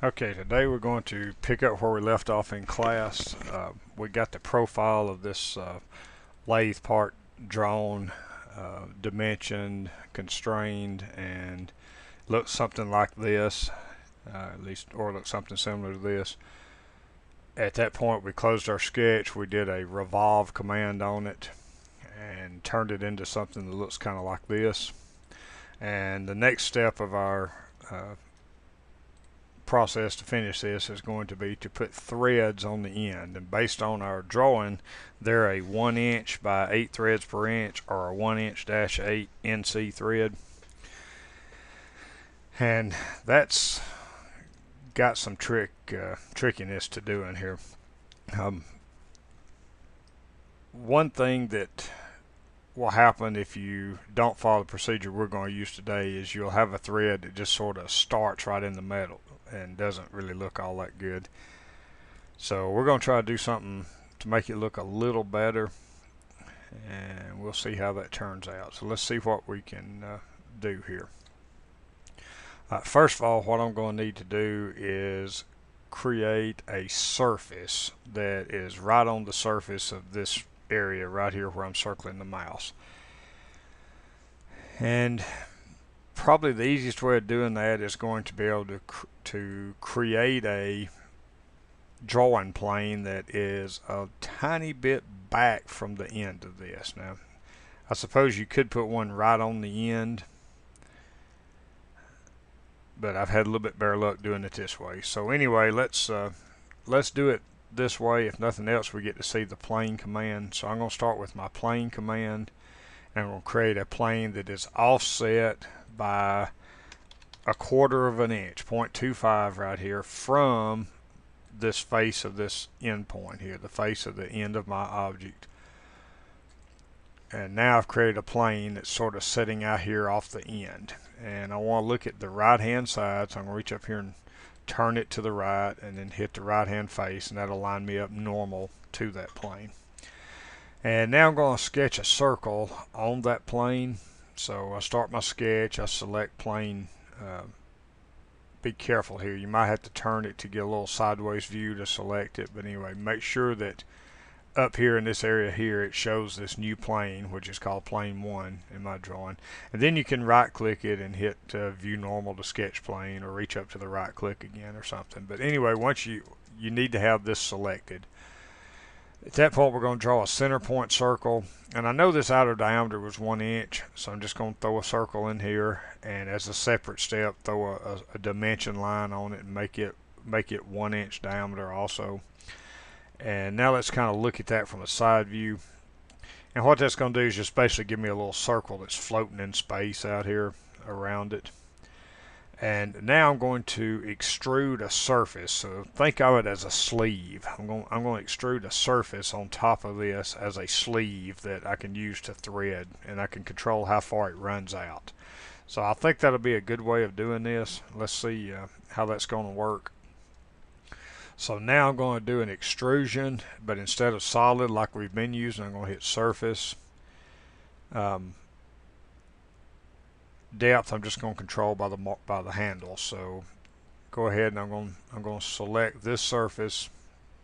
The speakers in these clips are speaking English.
Okay, today we're going to pick up where we left off in class. We got the profile of this lathe part drawn, dimensioned, constrained, and looks something like this, at least, or looks something similar to this. At that point, we closed our sketch. We did a revolve command on it and turned it into something that looks kind of like this. And the next step of our process to finish this is going to be to put threads on the end, and based on our drawing they're a 1" by 8 threads per inch or a 1" -8 NC thread, and that's got some trickiness to doing here. One thing that will happen if you don't follow the procedure we're going to use today is you'll have a thread that just sort of starts right in the middle and doesn't really look all that good. So we're going to try to do something to make it look a little better, and we'll see how that turns out. So let's see what we can do here. First of all, what I'm going to need to do is create a surface that is right on the surface of this area right here where I'm circling the mouse. And probably the easiest way of doing that is going to be able to create a drawing plane that is a tiny bit back from the end of this. Now, I suppose you could put one right on the end, but I've had a little bit better luck doing it this way. So anyway, let's do it this way. If nothing else, we get to see the plane command. So I'm going to start with my plane command, and I'm going to create a plane that is offset by 1/4 inch, 0.25 right here, from this face of this end point here, the face of the end of my object. And now I've created a plane that's sort of sitting out here off the end, and I want to look at the right hand side, so I'm going to reach up here and turn it to the right and then hit the right hand face, and that'll line me up normal to that plane. And now I'm going to sketch a circle on that plane. So I start my sketch, I select plane. Be careful here, you might have to turn it to get a little sideways view to select it, but anyway, make sure that up here in this area here it shows this new plane, which is called plane 1 in my drawing. And then you can right click it and hit view normal to sketch plane, or reach up to the right click again or something. But anyway, once you need to have this selected. At that point, we're going to draw a center point circle, and I know this outer diameter was 1 inch, so I'm just going to throw a circle in here, and as a separate step, throw a dimension line on it and make it 1 inch diameter also. And now let's kind of look at that from a side view. And what that's going to do is just basically give me a little circle that's floating in space out here around it. And now I'm going to extrude a surface. So think of it as a sleeve. I'm going to extrude a surface on top of this as a sleeve that I can use to thread, and I can control how far it runs out. So I think that'll be a good way of doing this. Let's see how that's going to work. So now I'm going to do an extrusion, but instead of solid like we've been using, I'm going to hit surface. Depth I'm just going to control by the handle. So go ahead, and I'm going to select this surface.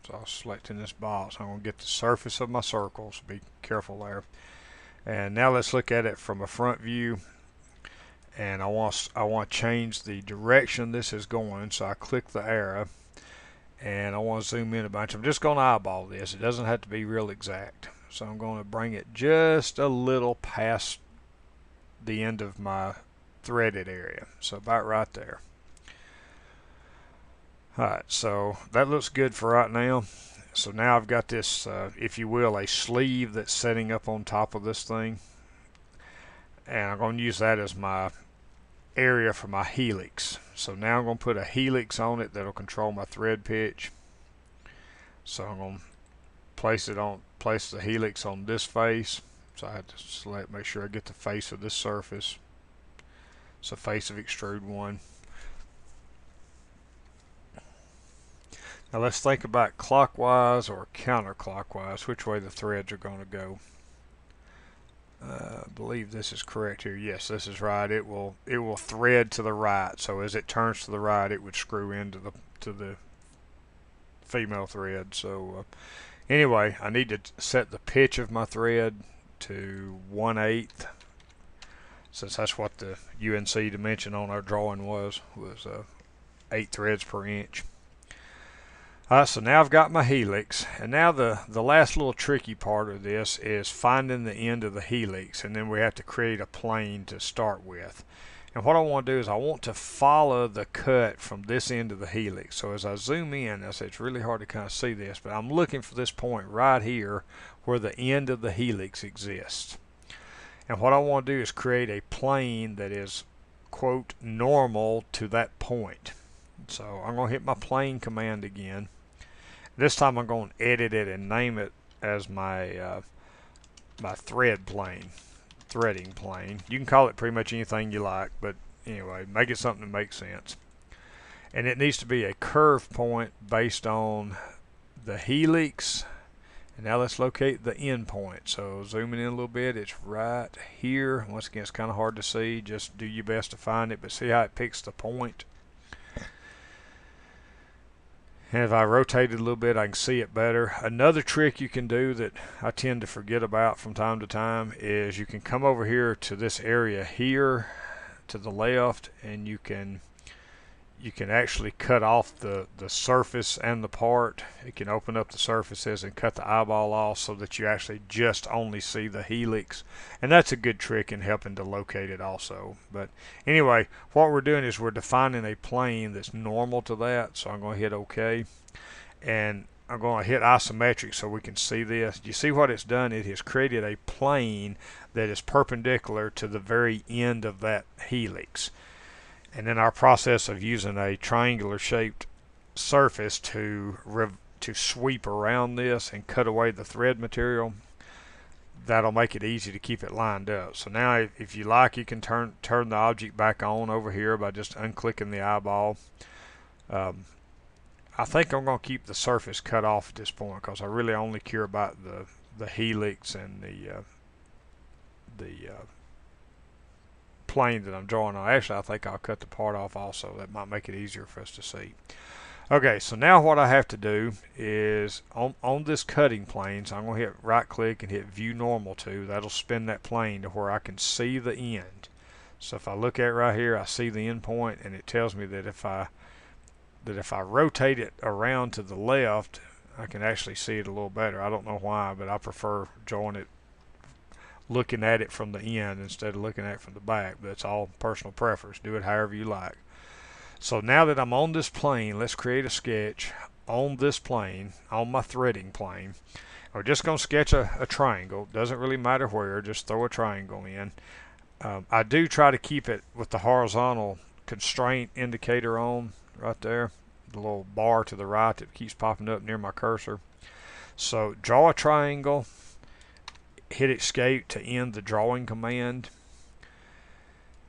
So I'll select in this box. I'm going to get the surface of my circle, so be careful there. And now let's look at it from a front view. And I want to change the direction this is going. So I click the arrow, and I want to zoom in a bunch. I'm just going to eyeball this. It doesn't have to be real exact. So I'm going to bring it just a little past the end of my threaded area, so about right there. Alright, so that looks good for right now. So now I've got this, if you will, a sleeve that's setting up on top of this thing, and I'm going to use that as my area for my helix. So now I'm going to put a helix on it that'll control my thread pitch. So I'm going to place the helix on this face. So I have to select, make sure I get the face of this surface. So face of extrude 1. Now let's think about clockwise or counterclockwise, which way the threads are going to go. I believe this is correct here. Yes, this is right. It will thread to the right. So as it turns to the right, it would screw into the female thread. So anyway, I need to set the pitch of my thread to 1/8, since that's what the UNC dimension on our drawing was 8 threads per inch. So now I've got my helix, and now the last little tricky part of this is finding the end of the helix, and then we have to create a plane to start with. And what I want to do is I want to follow the cut from this end of the helix. So as I zoom in, I say it's really hard to kind of see this, but I'm looking for this point right here where the end of the helix exists. And what I want to do is create a plane that is, quote, normal to that point. So I'm going to hit my plane command again. This time I'm going to edit it and name it as my my threading plane. You can call it pretty much anything you like, but anyway, make it something that makes sense. And it needs to be a curve point based on the helix. And now let's locate the end point. So zooming in a little bit, it's right here. Once again, it's kind of hard to see. Just do your best to find it, but see how it picks the point. And if I rotate it a little bit, I can see it better. Another trick you can do that I tend to forget about from time to time is you can come over here to this area here to the left, and you can actually cut off the surface and the part. It can open up the surfaces and cut the eyeball off so that you actually just only see the helix. And that's a good trick in helping to locate it also. But anyway, what we're doing is we're defining a plane that's normal to that. So I'm going to hit OK. And I'm going to hit isometric so we can see this. You see what it's done? It has created a plane that is perpendicular to the very end of that helix. And then our process of using a triangular shaped surface to sweep around this and cut away the thread material, that'll make it easy to keep it lined up. So now if you like, you can turn the object back on over here by just unclicking the eyeball. I think I'm going to keep the surface cut off at this point because I really only care about the helix and the plane that I'm drawing on. Actually, I think I'll cut the part off also. That might make it easier for us to see. Okay, so now what I have to do is on this cutting plane, so I'm going to hit right click and hit view normal to. That'll spin that plane to where I can see the end. So if I look at it right here, I see the end point, and it tells me that if I rotate it around to the left, I can actually see it a little better. I don't know why, but I prefer drawing it looking at it from the end instead of looking at it from the back. But it's all personal preference. Do it however you like. So now that I'm on this plane, let's create a sketch on this plane, on my threading plane. We're just going to sketch a triangle. Doesn't really matter where, just throw a triangle in. I do try to keep it with the horizontal constraint indicator on right there, the little bar to the right that keeps popping up near my cursor. So draw a triangle, hit escape to end the drawing command,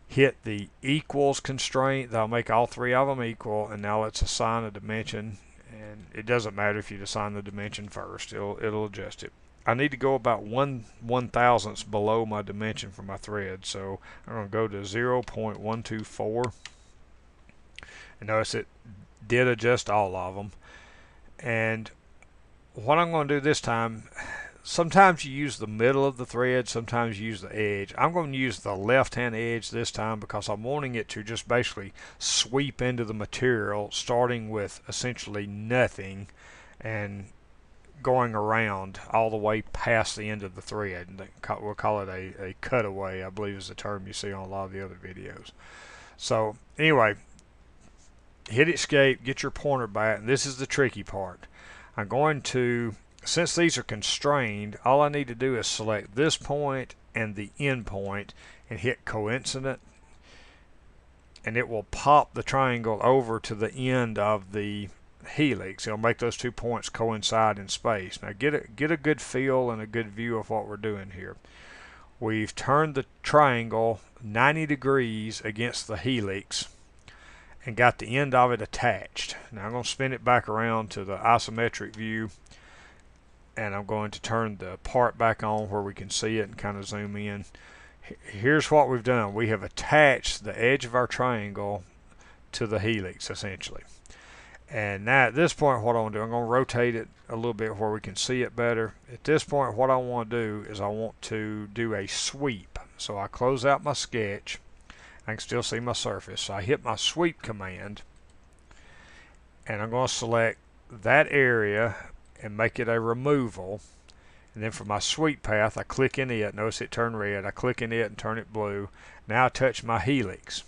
hit the equals constraint. That'll make all three of them equal, and now let's assign a dimension. And it doesn't matter if you assign the dimension first, it'll adjust it. I need to go about 1/1000th below my dimension for my thread, so I'm going to go to 0.124, and notice it did adjust all of them. And what I'm going to do this time, sometimes you use the middle of the thread, sometimes you use the edge. I'm going to use the left hand edge this time because I'm wanting it to just basically sweep into the material, starting with essentially nothing and going around all the way past the end of the thread. We'll call it a cutaway, I believe is the term you see on a lot of the other videos. So anyway, hit escape, get your pointer back, and this is the tricky part. I'm going to, since these are constrained, all I need to do is select this point and the end point and hit coincident, and it will pop the triangle over to the end of the helix. It'll make those 2 points coincide in space. Now get a good feel and a good view of what we're doing here. We've turned the triangle 90 degrees against the helix and got the end of it attached. Now I'm going to spin it back around to the isometric view, and I'm going to turn the part back on where we can see it and kind of zoom in. Here's what we've done. We have attached the edge of our triangle to the helix essentially. And now at this point what I want to do, I'm going to rotate it a little bit where we can see it better. At this point what I want to do is I want to do a sweep. So I close out my sketch. I can still see my surface. So I hit my sweep command and I'm going to select that area and make it a removal. And then for my sweep path I click in it. Notice it turned red. I click in it and turn it blue. Now I touch my helix.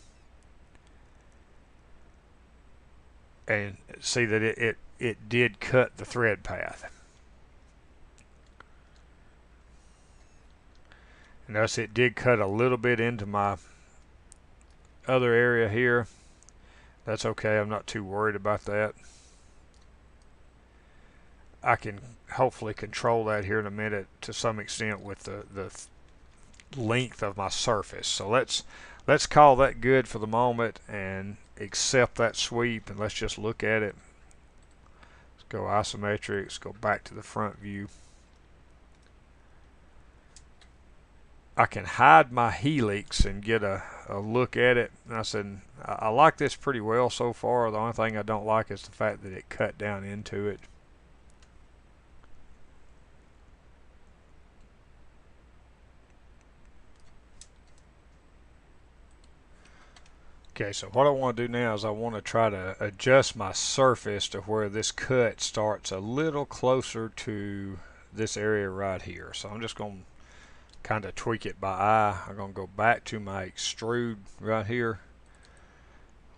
And see that it did cut the thread path. And notice it did cut a little bit into my other area here. That's okay, I'm not too worried about that. I can hopefully control that here in a minute to some extent with the length of my surface. So let's call that good for the moment and accept that sweep, and let's just look at it. Let's go isometric, let's go back to the front view. I can hide my helix and get a look at it. And I said I like this pretty well so far. The only thing I don't like is the fact that it cut down into it. Okay, so what I want to do now is I want to try to adjust my surface to where this cut starts a little closer to this area right here. So I'm just going to kind of tweak it by eye. I'm going to go back to my extrude right here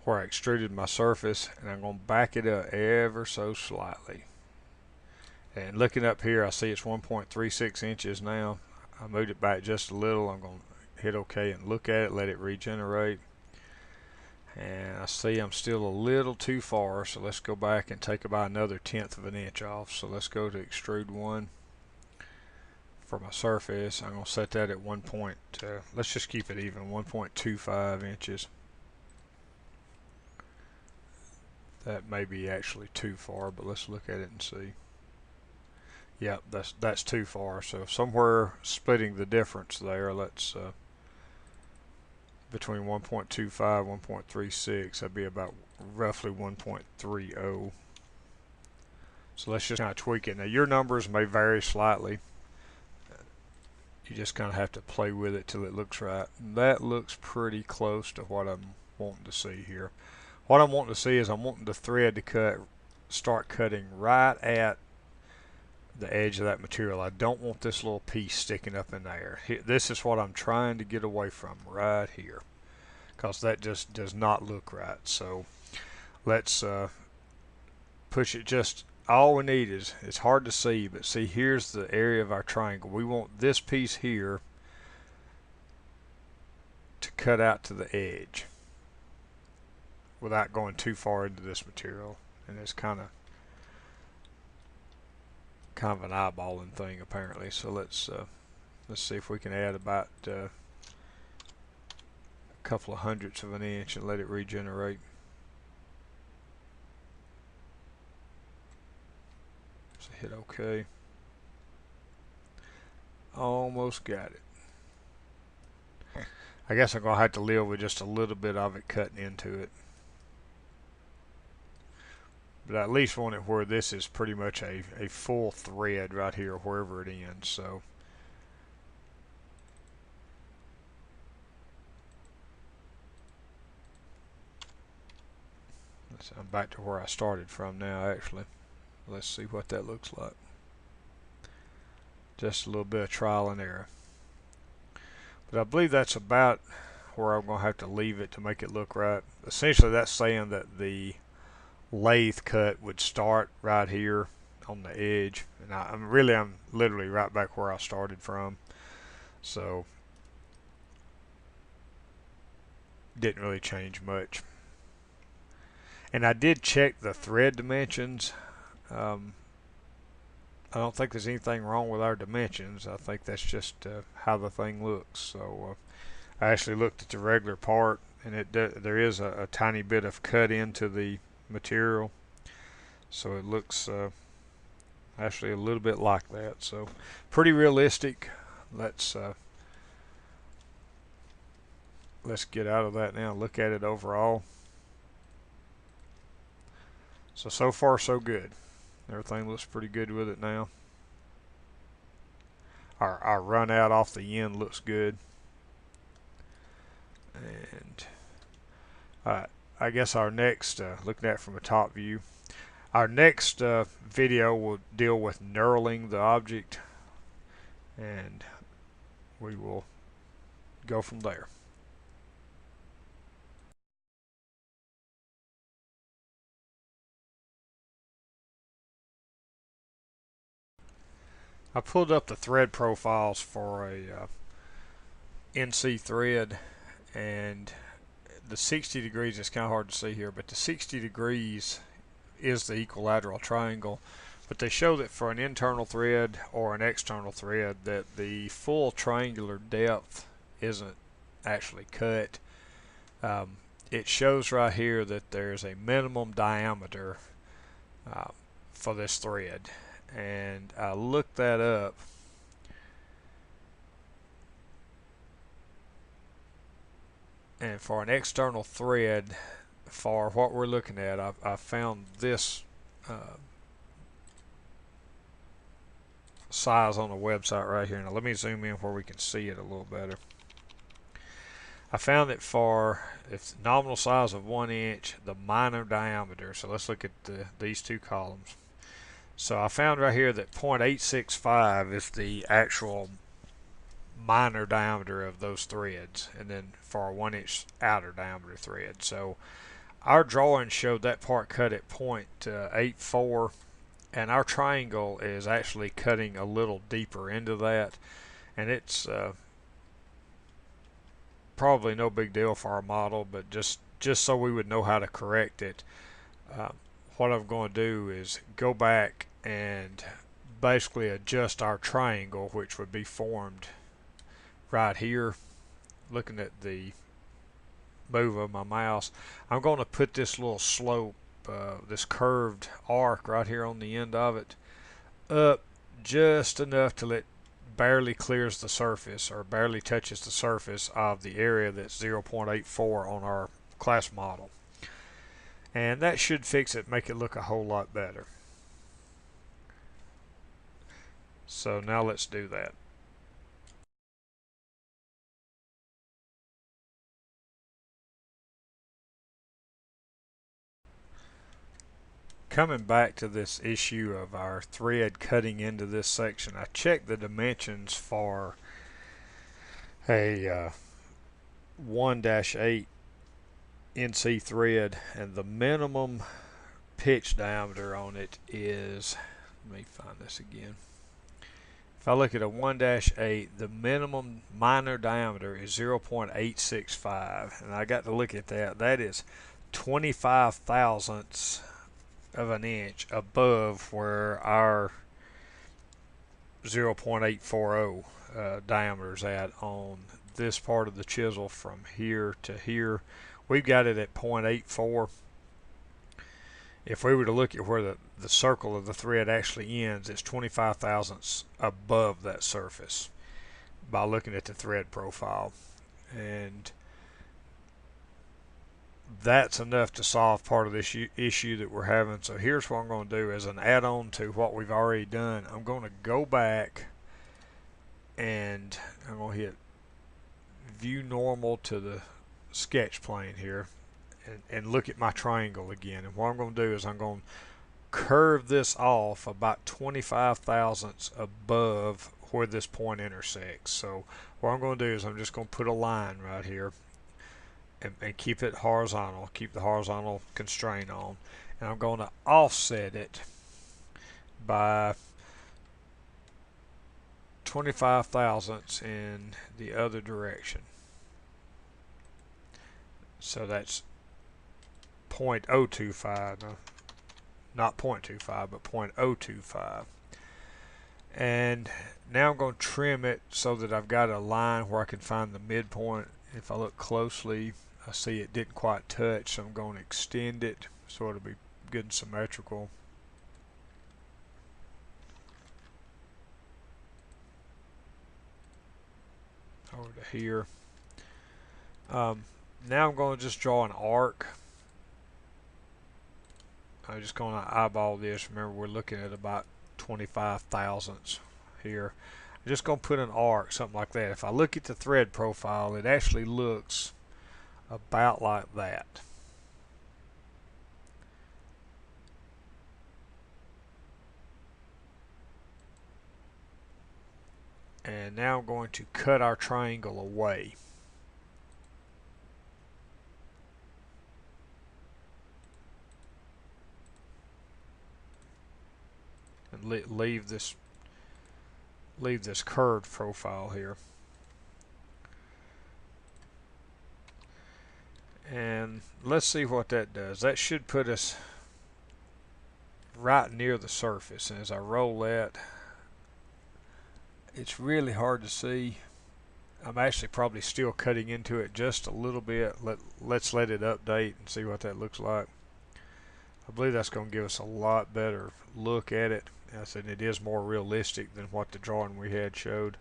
where I extruded my surface, and I'm going to back it up ever so slightly. And looking up here I see it's 1.36 inches now. I moved it back just a little. I'm going to hit OK and look at it, let it regenerate. And I see I'm still a little too far, so let's go back and take about another 1/10 of an inch off. So let's go to extrude 1 for my surface. I'm going to set that at let's just keep it even, 1.25 inches. That may be actually too far, but let's look at it and see. Yep, that's too far. So somewhere splitting the difference there, let's between 1.25 1.36, that'd be about roughly 1.30. So let's just kind of tweak it. Now your numbers may vary slightly. You just kind of have to play with it till it looks right. That looks pretty close to what I'm wanting to see here. What I'm wanting to see is I'm wanting the thread to start cutting right at the edge of that material. I don't want this little piece sticking up in there. This is what I'm trying to get away from right here, because that just does not look right. So let's push it just, all we need is, it's hard to see, but see, here's the area of our triangle. We want this piece here to cut out to the edge without going too far into this material. And it's kind of an eyeballing thing apparently. So let's see if we can add about a couple of hundredths of an inch and let it regenerate. So hit OK. Almost got it. I guess I'm going to have to live with just a little bit of it cutting into it. But I at least want it where this is pretty much a full thread right here wherever it ends. So I'm back to where I started from now actually. Let's see what that looks like. Just a little bit of trial and error. But I believe that's about where I'm going to have to leave it to make it look right. Essentially that's saying that the lathe cut would start right here on the edge, and I'm literally right back where I started from, so didn't really change much. And I did check the thread dimensions. I don't think there's anything wrong with our dimensions. I think that's just how the thing looks. So I actually looked at the regular part, and there is a tiny bit of cut into the material, so it looks I actually a little bit like that. So pretty realistic. Let's get out of that now and look at it overall. So far so good. Everything looks pretty good with it now. Our run out off the end looks good. And I guess our next, looking at it from a top view, our next video will deal with knurling the object, and we will go from there. I pulled up the thread profiles for a NC thread, and the 60 degrees is kind of hard to see here, but the 60 degrees is the equilateral triangle. But they show that for an internal thread or an external thread that the full triangular depth isn't actually cut. It shows right here that there's a minimum diameter for this thread, and I looked that up, and for an external thread for what we're looking at, I found this size on the website right here. Now let me zoom in where we can see it a little better. I found that for its nominal size of 1 inch, the minor diameter, so let's look at these two columns. So I found right here that 0.865 is the actual minor diameter of those threads, and then for a 1 inch outer diameter thread. So our drawing showed that part cut at 0.84, and our triangle is actually cutting a little deeper into that, and it's probably no big deal for our model, but just so we would know how to correct it, what I'm going to do is go back and basically adjust our triangle, which would be formed right here. Looking at the move of my mouse, I'm going to put this little slope, this curved arc right here on the end of it, up just enough till it barely clears the surface or barely touches the surface of the area that's 0.84 on our class model. And that should fix it, make it look a whole lot better. So now let's do that. Coming back to this issue of our thread cutting into this section, I checked the dimensions for a 1-8 NC thread, and the minimum pitch diameter on it is, let me find this again. If I look at a 1-8, the minimum minor diameter is 0.865, and I got to look at that. That is 25 thousandths of an inch above where our 0.840 diameter is at on this part of the chisel from here to here. We've got it at 0.84. If we were to look at where the circle of the thread actually ends, it's 25 thousandths above that surface by looking at the thread profile. And that's enough to solve part of this issue that we're having. So here's what I'm going to do as an add-on to what we've already done. I'm going to go back and I'm going to hit view normal to the sketch plane here and look at my triangle again. And what I'm going to do is I'm going to curve this off about 25 thousandths above where this point intersects. So what I'm going to do is I'm just going to put a line right here and keep it horizontal, keep the horizontal constraint on, and I'm going to offset it by 25 thousandths in the other direction. So that's 0.025, no, not 0.25, but 0.025. And now I'm going to trim it so that I've got a line where I can find the midpoint. If I look closely, I see it didn't quite touch, so I'm going to extend it so it'll be good and symmetrical. over to here. Now I'm going to just draw an arc. I'm just going to eyeball this. Remember, we're looking at about 25 thousandths here. I'm just going to put an arc, something like that. If I look at the thread profile, it actually looks about like that. And now I'm going to cut our triangle away. And leave this curved profile here. And let's see what that does. That should put us right near the surface. And as I roll that, it's really hard to see. I'm actually probably still cutting into it just a little bit. Let's let it update and see what that looks like. I believe that's going to give us a lot better look at it. I said it is more realistic than what the drawing we had showed.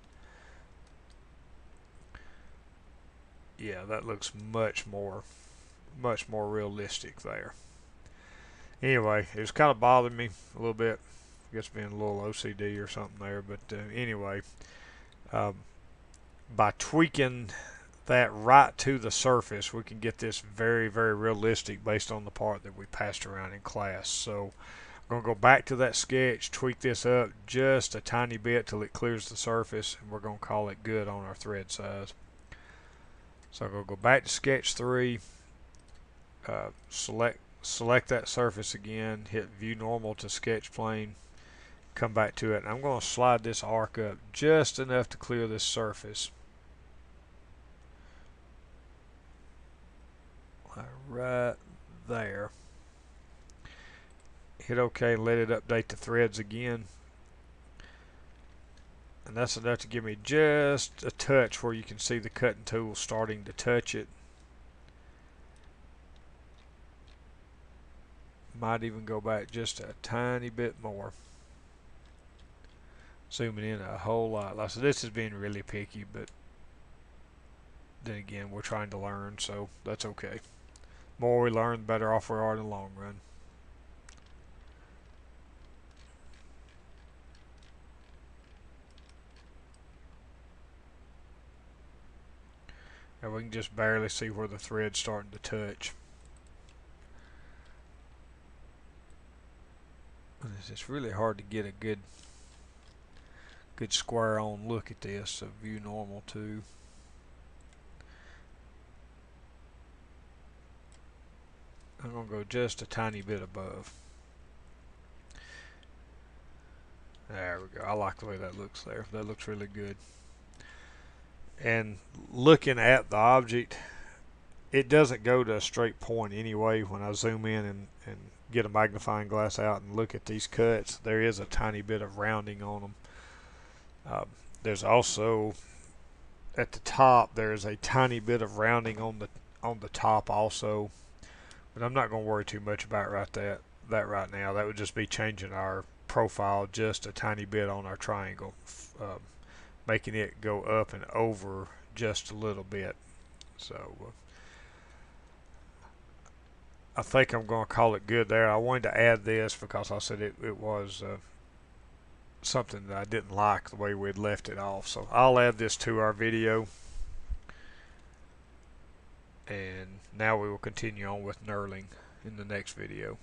Yeah, that looks much more realistic there. Anyway, it was kind of bothering me a little bit. I guess being a little OCD or something there. But anyway, by tweaking that right to the surface, we can get this very, very realistic based on the part that we passed around in class. So I'm going to go back to that sketch, tweak this up just a tiny bit till it clears the surface, and we're going to call it good on our thread size. So I'm going to go back to sketch 3, select that surface again, hit view normal to sketch plane, come back to it. I'm going to slide this arc up just enough to clear this surface. Right there. Hit OK and let it update the threads again. And that's enough to give me just a touch where you can see the cutting tool starting to touch it. Might even go back just a tiny bit more. Zooming in a whole lot. Like I said, this is being really picky, but then again, we're trying to learn, so that's okay. The more we learn, the better off we are in the long run. And we can just barely see where the thread's starting to touch. It's really hard to get a good square on look at this, so view normal too. I'm going to go just a tiny bit above. There we go. I like the way that looks there. That looks really good. And looking at the object, it doesn't go to a straight point anyway. When I zoom in and get a magnifying glass out and look at these cuts, there is a tiny bit of rounding on them. There's also at the top, there's a tiny bit of rounding on the top also, but I'm not going to worry too much about that right now. That would just be changing our profile just a tiny bit on our triangle, making it go up and over just a little bit. So I think I'm going to call it good there. I wanted to add this because I said it was something that I didn't like the way we had left it off. So I'll add this to our video. And now we will continue on with knurling in the next video.